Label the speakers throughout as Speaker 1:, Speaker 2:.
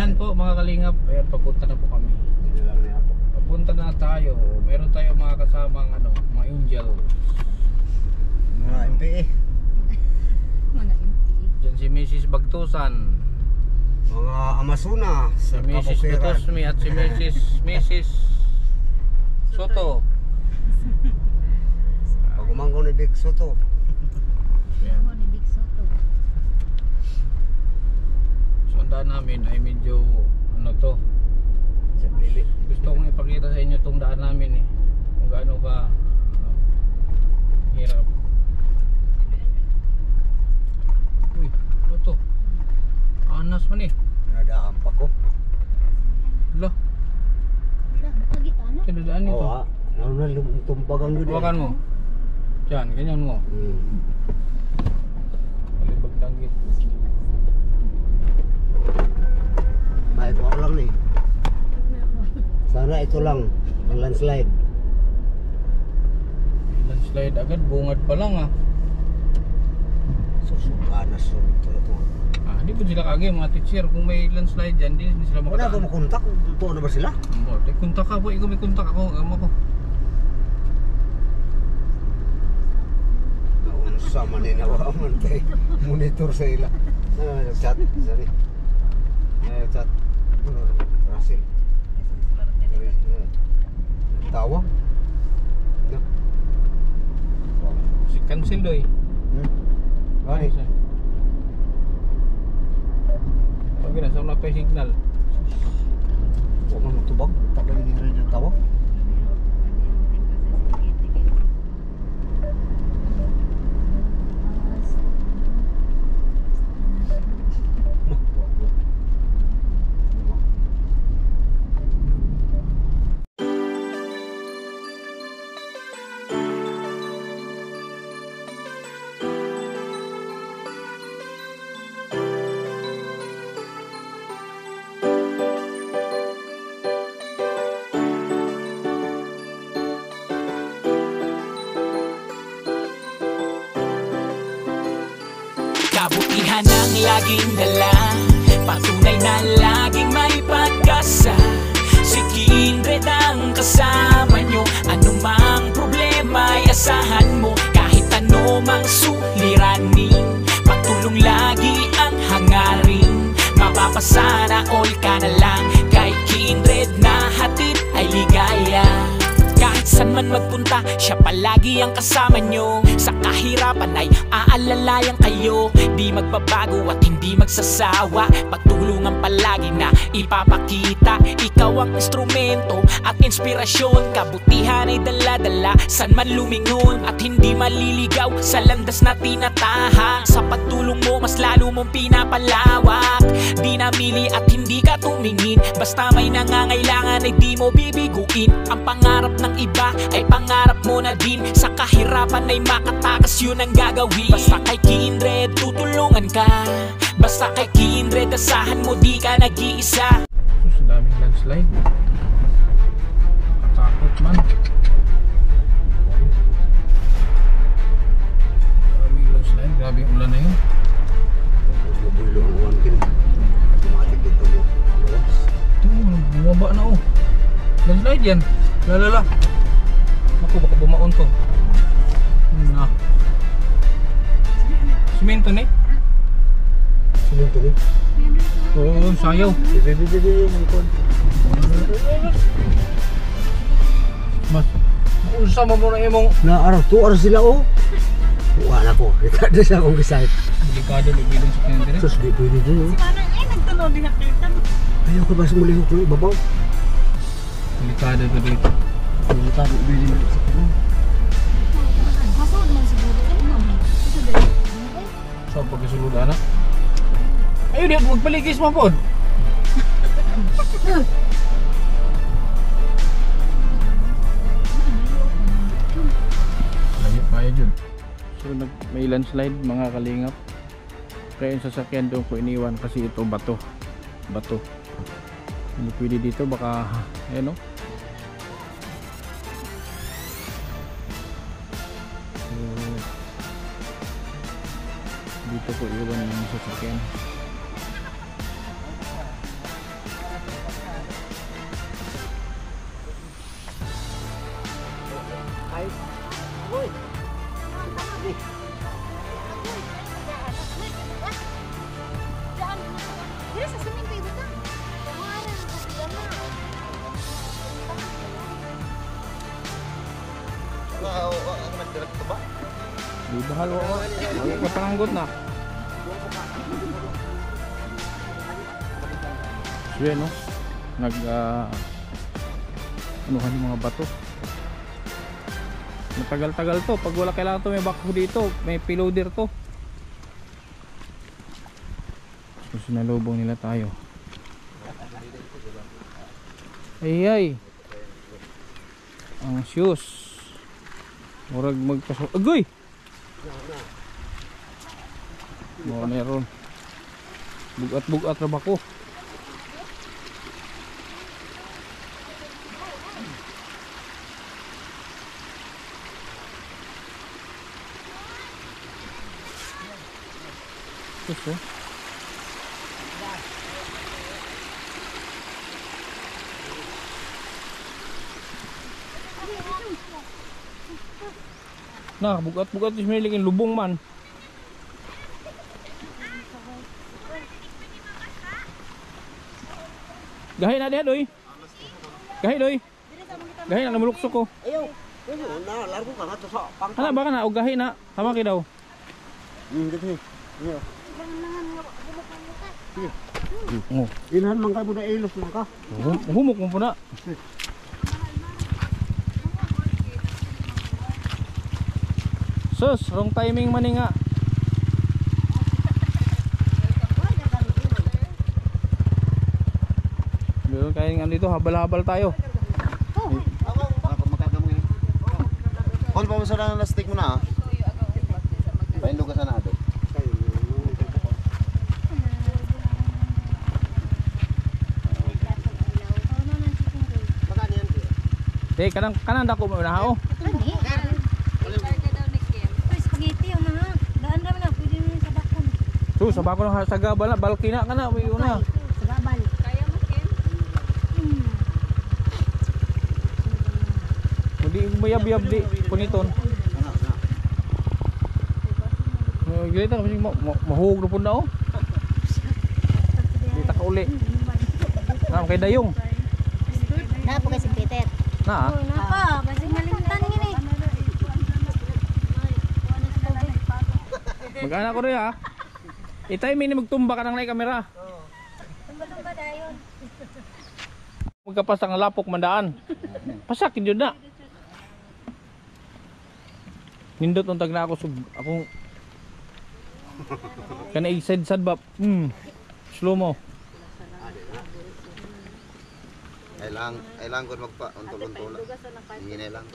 Speaker 1: Ayan po mga kalingap, ayan papunta na po kami. Papunta na tayo. Meron tayo mga kasamang mga angel.
Speaker 2: Mga MPE.
Speaker 3: Mga MPE.
Speaker 1: Diyan si Mrs. Bagtusan,
Speaker 2: Mga Amazona.
Speaker 1: si Mrs. Tutosmi at si Mrs. Soto.
Speaker 2: Pagumangko ni Big Soto.
Speaker 1: Ayan.
Speaker 3: Ako ni Big Soto.
Speaker 1: So ang daan namin ay medyo
Speaker 2: Sa pili.
Speaker 1: gusto kong ipakita sa inyo itong daan namin kung gaano ka hirap. Uy, ano to? Anas man
Speaker 2: Nadaan pa ko.
Speaker 1: Hala,
Speaker 3: Wala, nakagita na.
Speaker 1: kinadaan nito.
Speaker 2: Oo, tumbagang yun.
Speaker 1: Hawakan mo. Diyan, ganyan mo. Palibag danggit.
Speaker 2: Baik ko lang ni. Sana ito lang. Ang landslide.
Speaker 1: Landslide agad, bungad pa lang
Speaker 2: Susukanas so ito.
Speaker 1: Di ba sila kagay mga teacher, kung may landslide dyan, di sila
Speaker 2: Wala ba
Speaker 1: makadaan.
Speaker 2: makontak? Totoo na ba sila?
Speaker 1: Di kontak ka po, ikaw may kontak ako, ko.
Speaker 2: Sama ni nawaman kay monitor sa ila. Chat, sorry. Chat. Rasil. Tawag. No.
Speaker 1: Si cancel doy.
Speaker 2: Gani.
Speaker 1: Pag nasa na pa signal.
Speaker 2: Huwag mo tubag. Pagay ni rin yung tawag.
Speaker 4: Kabutihan ang laging dala, patunay na laging may pag-asa. Si Kindred ang kasama nyo, anumang problema ay asahan mo. Kahit anumang suliranin, patulong lagi ang hangarin. Mapapasana all ka na lang, kay Kindred na hatid ay ligaya. Kahit saan man magpunta, siya palagi ang kasama nyo. Sa kahirapan ay aalalayan kayo. Di magbabago at hindi magsasawa, pagtulungan palagi na ipapakita. Ikaw ang instrumento at inspirasyon, kabutihan ay dala-dala saan man lumingon. At hindi maliligaw sa landas na tinatahak. Sa pagtulong mo mas lalo mong pinapalawak. Di namili at hindi ka tumingin, basta may nangangailangan ay di mo bibiguin. Ang pangarap ng iba ay pangarap mo na din. Sa kahirapan ay makatakas, yun ang gagawin. Basta kay Kindred tutulungan ka, basta kay Kindred asahan mo di ka nag-iisa.
Speaker 1: Sus, ang daming landslide. Katakot man. Daming landslide, grabe yung ulan na yun.
Speaker 2: Bulo ang uwan kin. Automatic ito mo.
Speaker 1: Ito, bumaba na landslide yan. Lalala. Ako, baka bumaon to. Na. Simento ni?
Speaker 2: Sino ito ni?
Speaker 1: Oo, sayaw. Mas, usama mo na imong
Speaker 2: Na araw, 2 hours sila oh. Wala ko. Rekado siya akong gisayt.
Speaker 1: delikado lubilin sa kanya dire.
Speaker 2: Sus, di pwede din oh.
Speaker 3: Parang nagtunog din nakita.
Speaker 2: Ayaw ka ba sa muli ko ibabaw?
Speaker 1: Delikado to dito.
Speaker 2: Rekado bilin mo sa kanya.
Speaker 3: Masod man siguro. Ito dahil.
Speaker 1: So, pagkasulod na. Ayun, di magpaligis mo po. Layo pa yun. So, may landslide mga kalingap. Kaya yung sasakyan doon ko iniwan kasi ito bato. Bato. Hindi pwede dito, baka, ayan o. So, dito ko iwan yung sasakyan.
Speaker 3: Dili sa swimming pool ka. Ang ara sa sila na.
Speaker 5: Ako nagdirect ka ba?
Speaker 1: Di bahal wa. Wala pa pananggot na. So yan no. Ano ka mga bato. Matagal-tagal to. Pag wala kailangan to may backhoe dito. May piloder to. So sinalubong nila tayo. Ay. Ang shoes. Murag magpaso. Agoy! Mga meron. Bugat-bugat na bako. Ito. Nah, bugat-bugat is may ligin lubong man. Gahi na diha doy. Gahi doy. Gahi na namuluksok ko.
Speaker 2: Ayaw. Na largo ka nga to sa pang.
Speaker 1: Ana baka na og gahi na. Tama kay daw.
Speaker 2: Dito. Ayaw.
Speaker 1: Oh.
Speaker 2: Ilhan man ka mo na ilos man ka.
Speaker 1: Humok mo na. Sus, wrong timing man nga. Meron kayong ano dito, habal-habal tayo.
Speaker 5: Ako magkagamay. Kung pa mo sa lang lastik mo na. Paindog ka sana ado.
Speaker 1: Dek, kanang dako mo na oh.
Speaker 3: Spaghetti yung mga. Daan naman na. Pwede naman sa bakon.
Speaker 1: So, sa bako ng sagabal na, balkina ka na, may una.
Speaker 3: Sa gabal. Kaya mo, Ken?
Speaker 1: Hindi mayab-yab di, puniton. Gilita kasi mahugog na po na oh. Gilita ka uli. Kay Dayong.
Speaker 3: Napo kay si Peter.
Speaker 1: Na ah.
Speaker 3: Napa, kasi malimtan gini.
Speaker 1: Mag-anak ko rin ha. Itay may magtumba ka ng nai kamera.
Speaker 3: Tumba-tumba dayon.
Speaker 1: Magkapas ang lapok mandaan. Pasakin yun na. Nindot untag na ako sub akong kana isad-sad ba. Slow mo.
Speaker 5: Ailang ko magpa untol-untol. Hingin lang.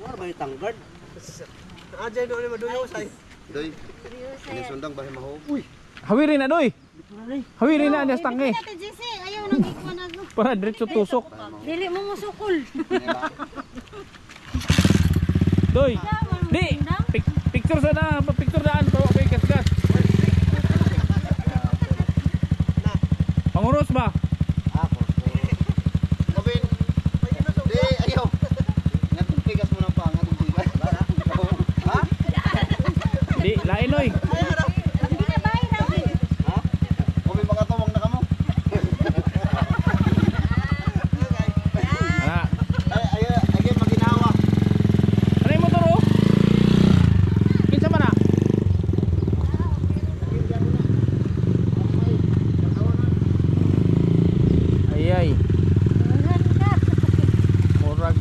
Speaker 2: War ba yung tanggard? Ajay doon mo duyo say.
Speaker 5: Doy. Ini sundang bahay maho.
Speaker 1: Hawirin na doy. Hawirin na andas tangke.
Speaker 3: Ate JC, ayaw nang ikuan ako.
Speaker 1: Para diretso tusok.
Speaker 3: Dili mo musukol.
Speaker 1: Doy. Di. Picture sana, picture daan bawa ko gas-gas. Panguros ba?
Speaker 5: Ako. Gawin. Di ayaw. Ngatong pigas mo na pa, ngatong pigas. Ha?
Speaker 1: Di, lain oy.
Speaker 3: Hindi na bahay na.
Speaker 5: Ha? Kami mga tawang na kamo.
Speaker 1: Ana.
Speaker 5: Ay maginawa.
Speaker 1: Ano yung motor oh? Kinsa man na? Ay. Murag.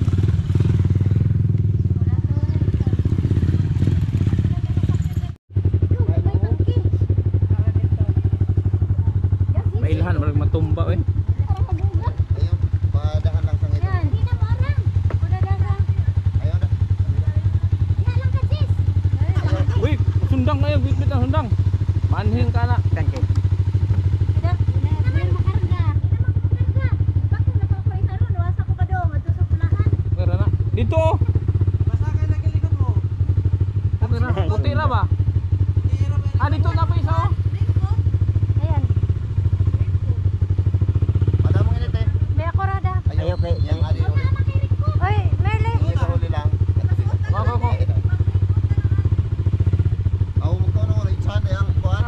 Speaker 1: Mailhan, marag matumba eh.
Speaker 5: Ayaw. Padahan lang sa ngito.
Speaker 3: Hindi na marang. Kuda dagang.
Speaker 5: Ayaw na.
Speaker 3: Ihalang ka sis.
Speaker 1: Uy, sundang na yan, bitbit ang sundang. Manhin ka na.
Speaker 2: Thank you.
Speaker 3: Kuda, naman makarga. Bakit nakapay haro nawasa ko pa dong adto sa pulahan.
Speaker 1: Gara na. Dito oh.
Speaker 2: Masakay na gilikod mo.
Speaker 1: Puti na. Puti na ba? Ah, dito na pa isa oh.
Speaker 3: Ayan.
Speaker 5: Madamong init eh.
Speaker 3: May ako rada.
Speaker 2: Ayaw kay
Speaker 5: Yang adi ulit.
Speaker 3: Oy, Merle.
Speaker 5: Hindi ka huli lang.
Speaker 1: Ako.
Speaker 5: Ako magkano ko na itsan eh ang kuhan.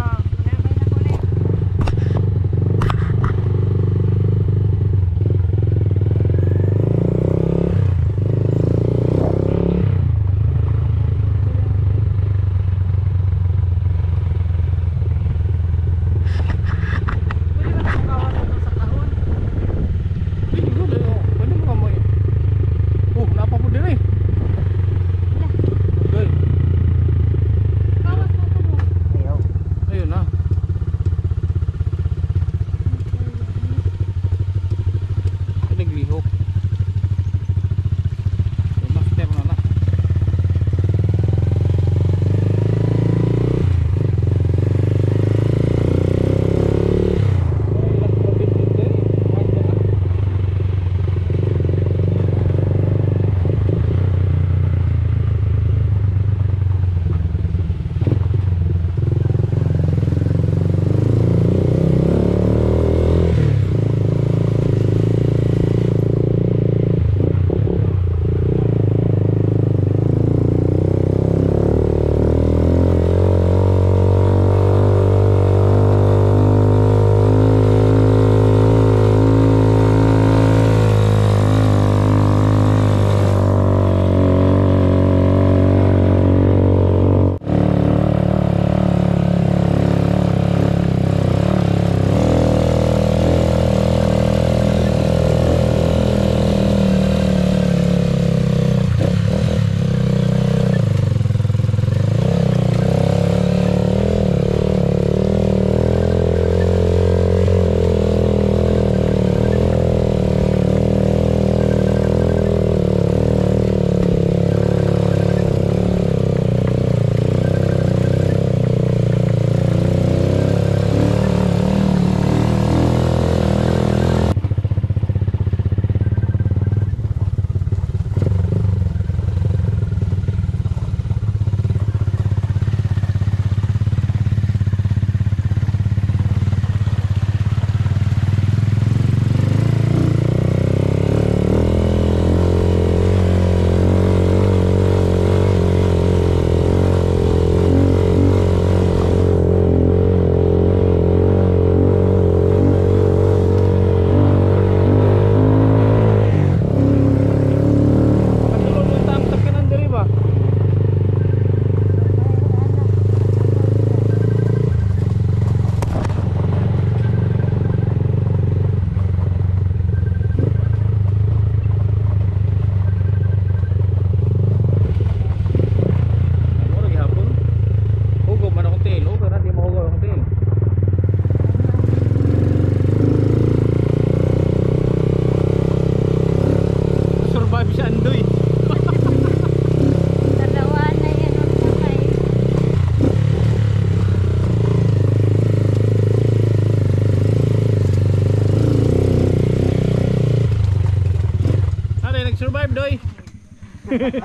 Speaker 3: Okay.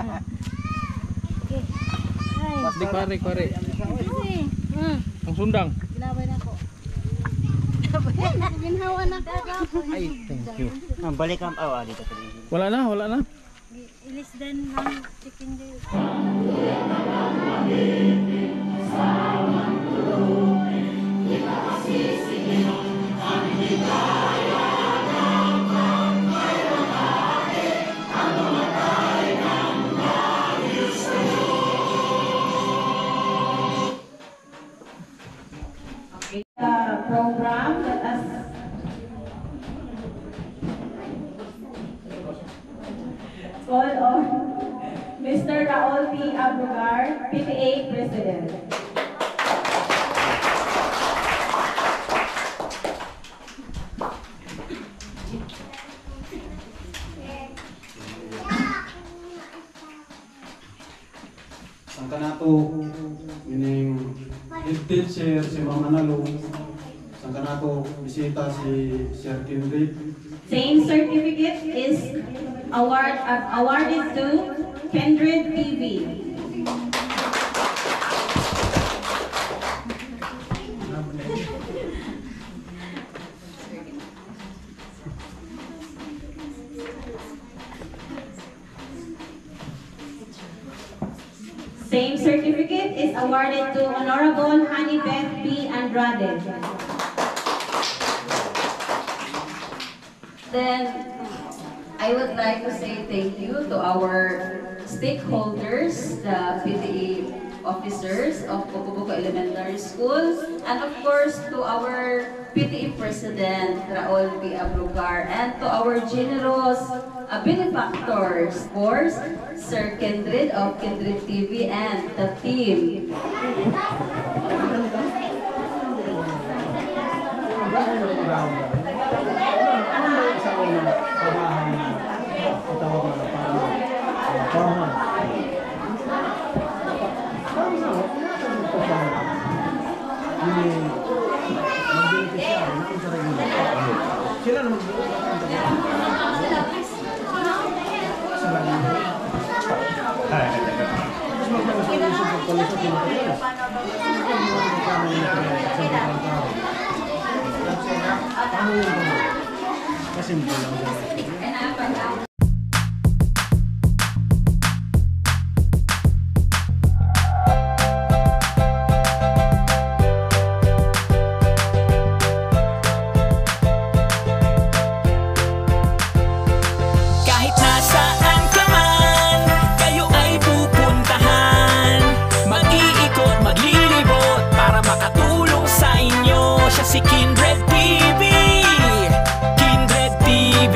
Speaker 3: Ay.
Speaker 1: Di pare.
Speaker 3: Kasi.
Speaker 1: Ang sundang.
Speaker 3: Ginaway na ko. Ginhawa na ko.
Speaker 1: Ay, thank you.
Speaker 2: Balik ang dito sa
Speaker 1: Wala na.
Speaker 3: Ilis din ng chicken day.
Speaker 6: Program, let us call on Mr. Raul P. Abrugar, PTA President.
Speaker 7: Sangka na to, meaning head teacher si Mama Nalo. Sangka na to, bisita si Sir Kindred.
Speaker 6: Same certificate is awarded to Kindred TV. Same certificate is awarded to Honorable Honeybeth P. Andrade.
Speaker 8: Then, I would like to say thank you to our stakeholders, the PTA officers of Pocopoco Elementary School, and of course to our PTA President, Raul P. Abrugar, and to our generous benefactors, of course, Sir Kindred of Kindred TV and the team.
Speaker 2: Sila na
Speaker 4: Kahit nasaan ka man, kayo ay pupuntahan. Mag-iikot, maglilibot para makatulong sa inyo. Siya si Kindred TV. Kindred TV.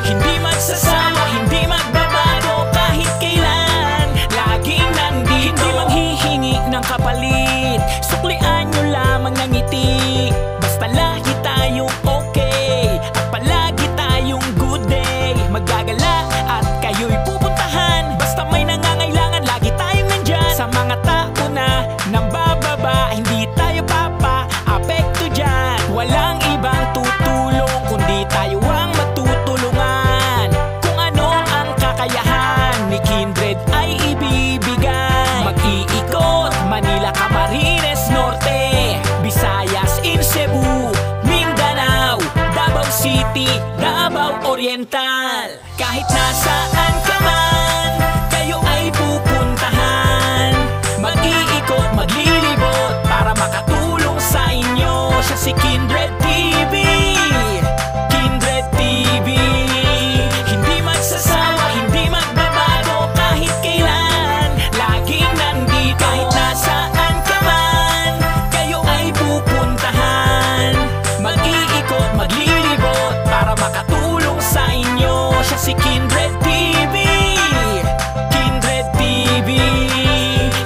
Speaker 4: Hindi magsasawa, hindi magbabago kahit kailan. Laging nandito, hindi manghihingi ng kapalit. Suklian nyo lamang ng ngiti. Basta lagi tayong okay at palagi tayong good day. Magagala at kayo'y pupuntahan. Basta may nangangailangan, lagi tayong nandyan. Sa mga tao na nambababa, hindi tayo papa-apekto dyan. Walang ibang tutulong kundi tayo ang matutulungan. Kung ano ang kakayahan ni Kindred ay ibibigay. Mag-iikot, Manila, Camarines Norte, Visayas, in Cebu, Mindanao, Davao City, Davao Oriental. Kahit nasaan ka man, kayo ay pupuntahan. Mag-iikot, maglilibot para makatulong sa inyo. Siya si Kindred TV. Kindred TV. Hindi magsasawa, hindi magbabago kahit kailan. Laging nandito. Kahit nasaan ka man, kayo ay pupuntahan. Mag-iikot, maglilibot para makatulong sa inyo. Siya si Kindred TV. Kindred TV.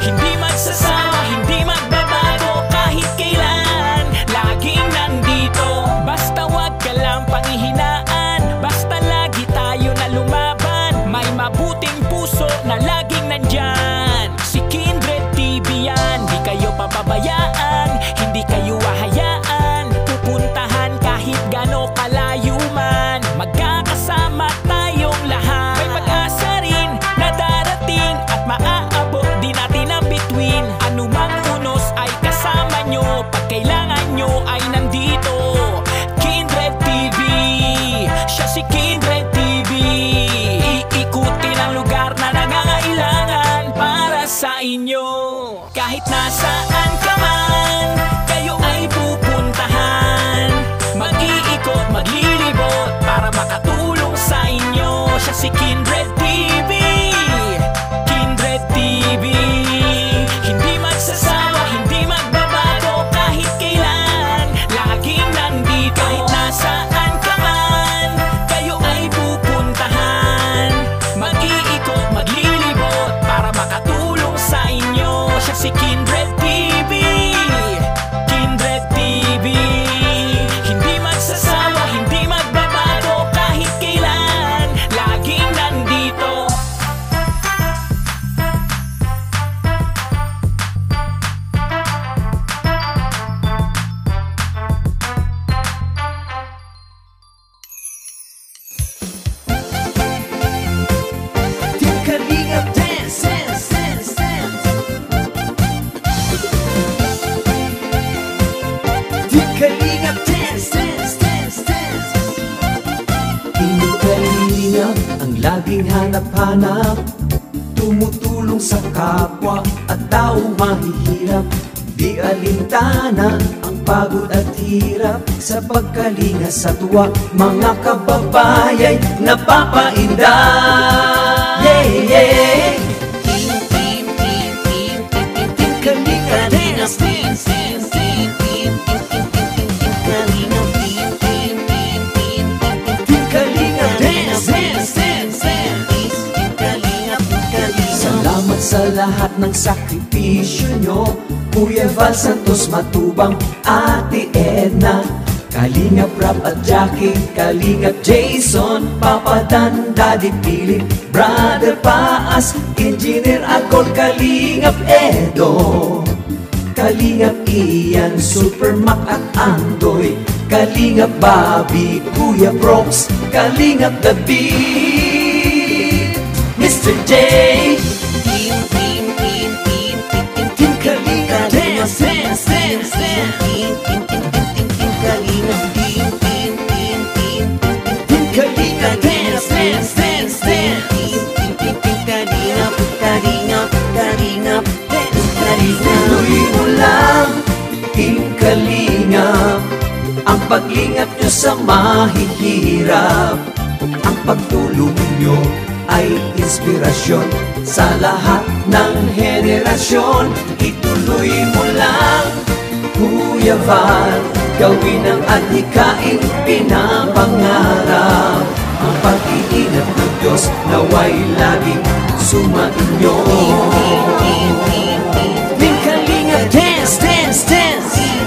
Speaker 4: Hindi magsasawa, hindi magbabago kahit kailan. Laging nandito. Basta wag ka lang panghihinaan. Basta lagi tayo na lumaban. May mabuting puso na laging nandyan. Si Kindred TV yan. Di kayo papabayaan, hindi kayo hahayaan. Pupuntahan kahit gano kalayo man. Magkakasama tayong lahat. May pag-asa rin inyo ay nandito. Kindred TV, siya si Kindred TV. Iikutin ang lugar na nangangailangan para sa inyo. Kahit nasaan ka man, kayo ay pupuntahan. Mag-iikot, maglilibot para makatulong sa inyo. Siya si Kindred TV, Kindred TV. Hindi magsasawa, hindi magbabago kahit kailan, laging nandito. Kahit nasaan ka man, kayo ay pupuntahan. Mag-iikot, maglilibot para makatulong sa inyo. Siya si Kindred TV, Kindred TV. Hindi magsasawa, hindi magbabago kahit kailan, laging nandito.
Speaker 9: Team Kalingap Dance, dance, dance, dance. Team Kalingap Dance, dance, dance, dance. Team Kalingap ang laging hanap-hanap, tumutulong sa kapwa at taong mahihirap. Di alintana ang pagod at hirap, sa pagkalinga sa tuwa mga kababayay napapainda. Yeah, yeah. Team Kalingap Dance, dance, dance, dance. Team Kalingap, Team Kalingap Dance, dance, dance, dance. Salamat sa lahat ng sakripisyo nyo, Kuya Val Santos Matubang, Ate Edna, Kalingap Rap at Jackie, Kalingap Jason, Papa Dan, Daddy Philip, Brother Paas, Engineer Alcol, Kalingap Edo, Kalingap Ian, Super Mac at Andoy, Kalingap Bobby, Kuya Brooks, Kalingap David, Mr. J. Team Kalingap Dance, dance, dance, dance. Team Kalingap, Team Kalingap Dance, dance, dance, dance. Kalingap, tuloy mo lang, Team Kalingap, ang paglingap nyo sa mahihirap. Ang pagtulong nyo ay inspirasyon sa lahat ng henerasyon. Ituloy mo lang, Kuya Val, gawin ang adhikaing pinapangarap. Ang pag-iingat ng Diyos naway laging sumainyo. Team Kalingap Dance, dance, dance. Team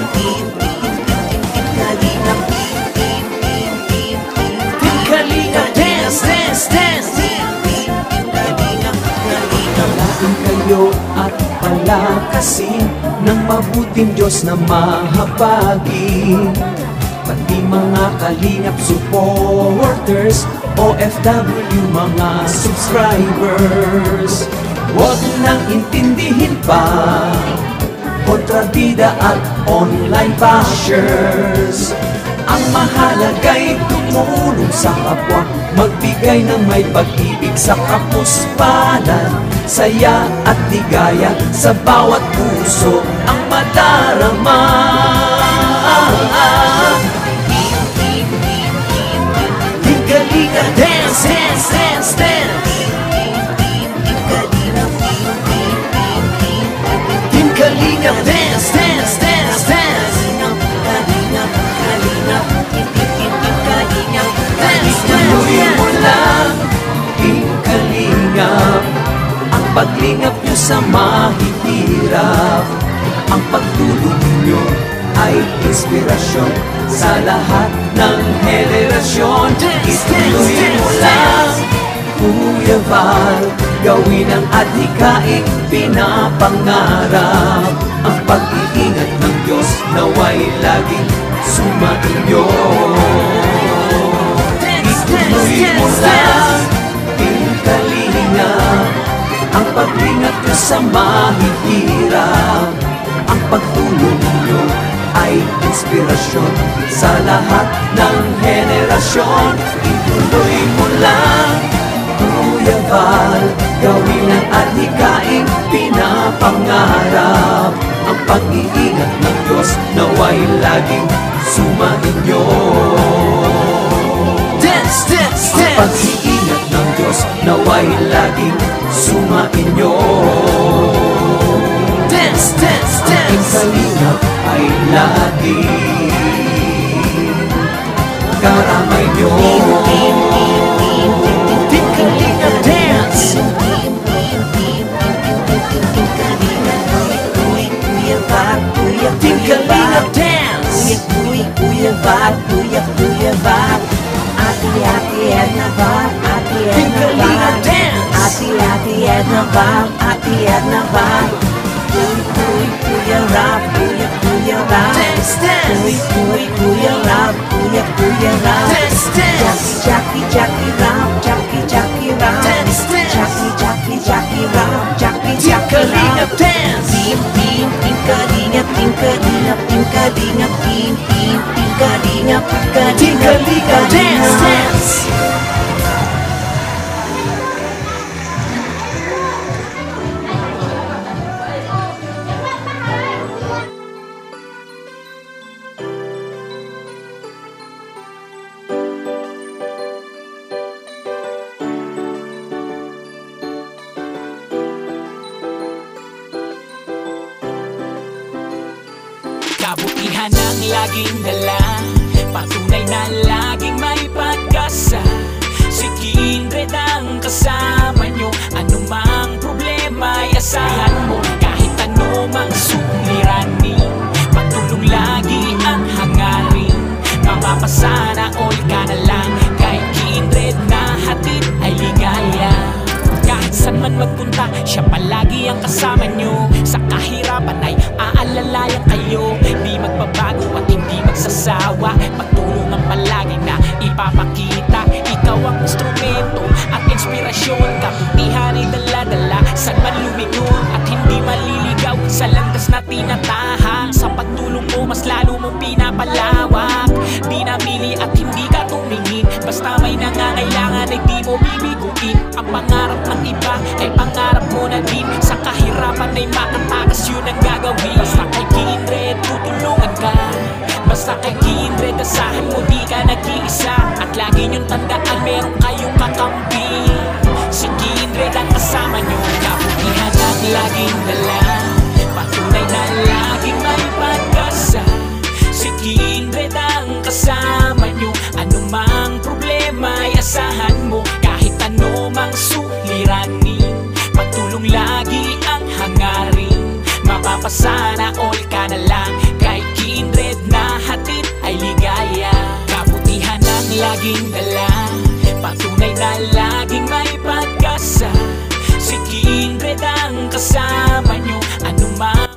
Speaker 9: Kalingap Dance, dance, dance. Palagin kayo at palakasin ng mabuting Diyos na mahabagin. Pati mga Kalingap supporters, OFW mga subscribers, huwag nang intindihin pa kontrabida at online bashers. Ang mahalaga'y tumulong sa kapwa, magbigay ng may pag-ibig sa kapuspanan, saya at ligaya sa bawat puso ang madarama. Team Kalingap Dance, dance, dance, dance. Team Kalingap Dance, dance, dance, dance. Tuloy mo lang, Team Kalingap, ang paglingap nyo sa mahihirap. Ang pagtulong nyo ay inspirasyon sa lahat ng henerasyon. Ituloy mo lang, Kuya Val, gawin ang adhikaing pinapangarap. Ang pag-iingat ng Diyos naway laging sumainyo. Ituloy mo lang, Team Kalingap, ang pag-ingat nyo sa mahihirap. Ang pagtulong nyo ay inspirasyon sa lahat ng henerasyon. Ituloy mo lang, Kuya Val, gawin ang adhikain pinapangarap. Ang pag-iingat ng Diyos naway laging sumainyo. Dance, dance, dance! Ang pag-iingat ng Diyos naway laging sumainyo. Dance, dance, dance! Ang kalingap ay laging karamay nyo. Team Kalingap Dance! Team Kalingap Dance!
Speaker 10: Kuya Val, ati-ati Edna Val,
Speaker 9: Team Kalingap Dance!
Speaker 10: ati-ati Edna Val, Kuya Rap, Kuya Rap,
Speaker 9: Dance, dance!
Speaker 10: Kuya Rap, Kuya Rap,
Speaker 9: Dance, dance!
Speaker 10: Jackie Rap, Jackie Rap,
Speaker 9: Dance, dance!
Speaker 10: Jackie Rap,
Speaker 9: Team Kalingap Dance!
Speaker 10: Team Kalingap, Team Kalingap
Speaker 9: Dance, dance!
Speaker 4: Kabutihan ang laging dala, patunay na laging may pag-asa. Si Kindred ang kasama nyo, anumang problema ay asahan mo. Kahit anumang suliranin, patulong lagi ang hangarin. Mapapasana all ka na lang, kay Kindred na hatid ay ligaya. Kahit saan man magpunta, siya palagi ang kasama nyo. Sa kahirapan ay aalalayan kayo. Di magbabago at hindi magsasawa, pagtulungan palagi na ipapakita. Ikaw ang instrumento at inspirasyon, kabutihan ay dala-dala saan man lumingon. At hindi maliligaw sa landas na tinatahak. Sa pagtulong mo mas lalo mong pinapalawak. Di namili at hindi ka tumingin, basta may nangangailangan ay di mo bibiguin. Ang pangarap ng iba ay pangarap mo na din. Sa kahirapan ay makatakas, yun ang gagawin. Basta kay Kindred tutulungan ka, basta kay Kindred asahan mo di ka nag-iisa. At lagi niyong tandaan meron kayong kakampi. Si Kindred ang kasama niyo, kabutihan ang laging dala, patunay na laging may pag-asa. Si Kindred ang kasama niyo, anumang problema ay asahan mo. Kahit anumang suliranin, patulong lagi ang hangarin. Mapapasana all ka na lang, kay Kindred na hatid ay ligaya. Kabutihan ang laging dala, patunay na laging may pag-asa. Si Kindred ang kasama nyo, anumang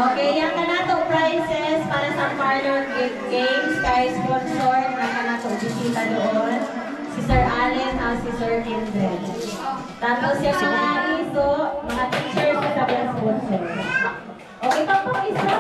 Speaker 3: Okay, yan ka na itong prizes para sa parlor games kay sponsor na ka na itong bisita doon. Si Sir Allen at si Sir Kindred. Tapos yung mga iso, mga teachers na sabi ang sponsor. Okay, pampang isa.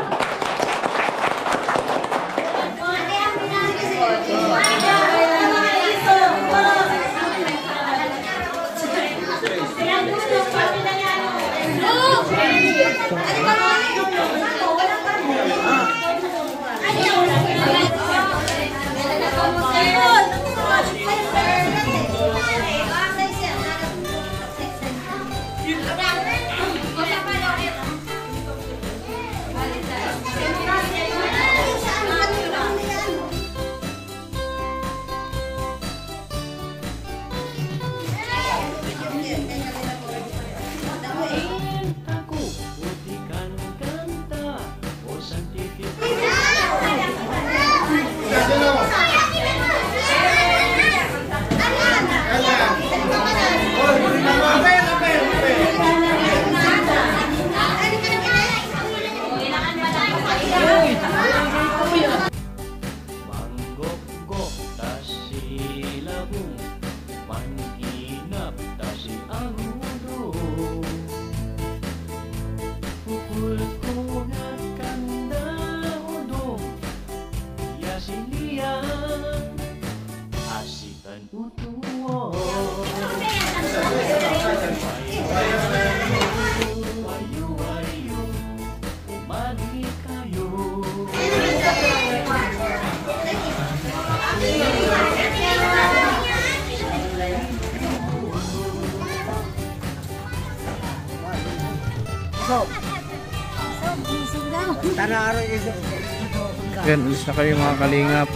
Speaker 1: Yan, alis na kayo mga kalingap.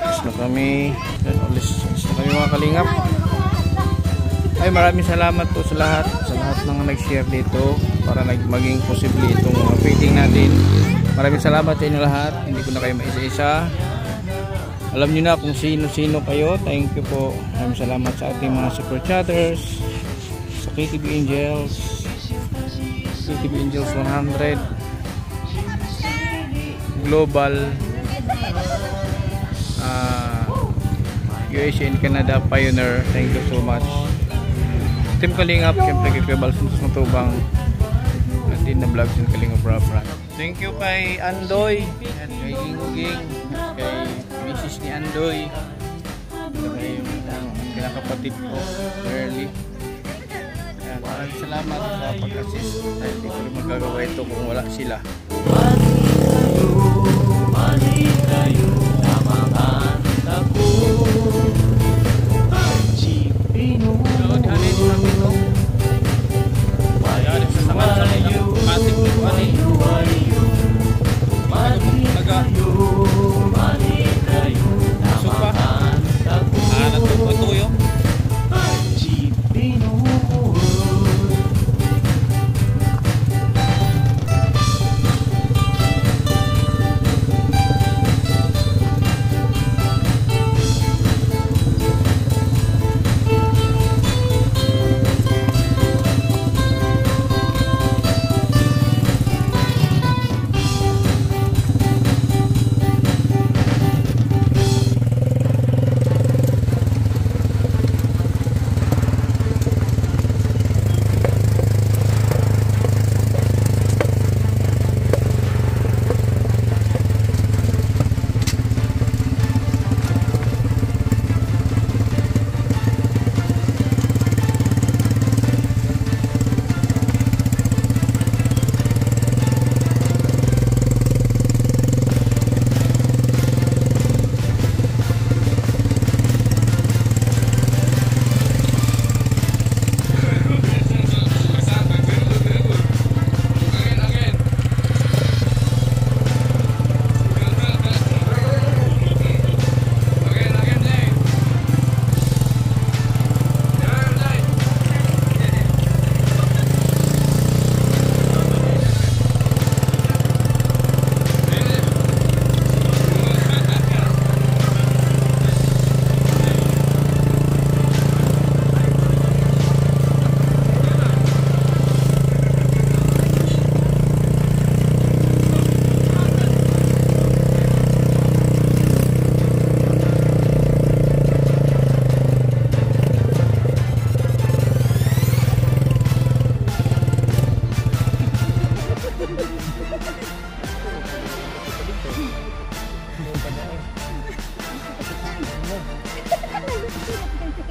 Speaker 1: Alis na kami. Yan, alis na kayo mga kalingap. Ay, maraming salamat po sa lahat ng nag-share dito para maging posible itong mga feeding natin. Maraming salamat sa inyo lahat. Hindi ko na kayo maisa-isa. Alam nyo na kung sino-sino kayo. Thank you po. Maraming salamat sa ating mga super chatters, sa KTV Angels, KTV Angels 100, Global, USA and Canada Pioneer. Thank you so much. Team Kalingap, siyempre kay Kuya Bal Santos Matubang, at din na vlogs ng Kalingap Rap. Thank you kay Andoy at kay Ginguging, kay Mrs. ni Andoy, kay kinakapatid ko, Merly. Maraming salamat sa pag-assist. Hindi ko rin magagawa ito kung wala sila.
Speaker 4: Mali kayo na mga tako. Chipino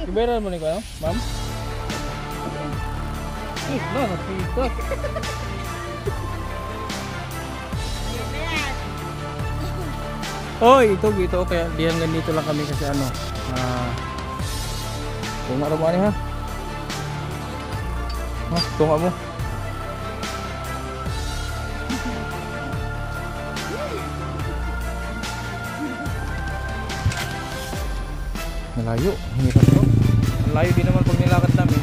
Speaker 1: Kuberan mo ni ko, no? Ma'am? No, nakita. Hoy, ito kaya diyan ganito lang kami kasi ano. Tunga ra mo ani ha. Tunga mo. Malayo, hirap to. Malayo din naman pag nilakad namin.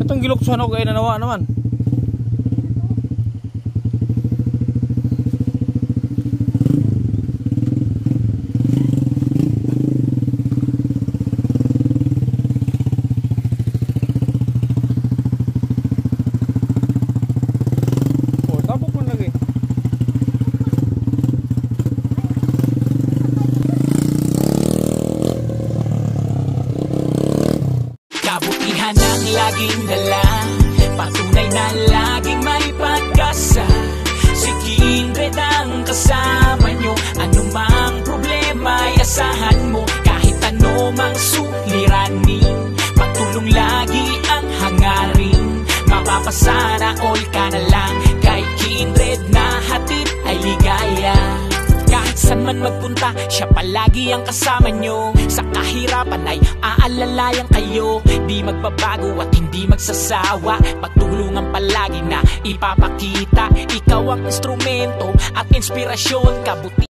Speaker 1: Itong giluksuhan ako kayo na nawa naman.
Speaker 4: Kabutihan ang laging dala, patunay na laging may pag-asa. Si Kindred ang kasama nyo, anumang problema ay asahan mo. Kahit anumang suliranin, pagtulong lagi ang hangarin. Mapapasana all ka na lang, kay Kindred na hatid ay ligaya. Kahit saan man magpunta, siya palagi ang kasama nyo. Sa kahirapan ay aalalayan kayo. Di magbabago at hindi magsasawa, pagtulungan palagi na ipapakita. Ikaw ang instrumento at inspirasyon, kabuti.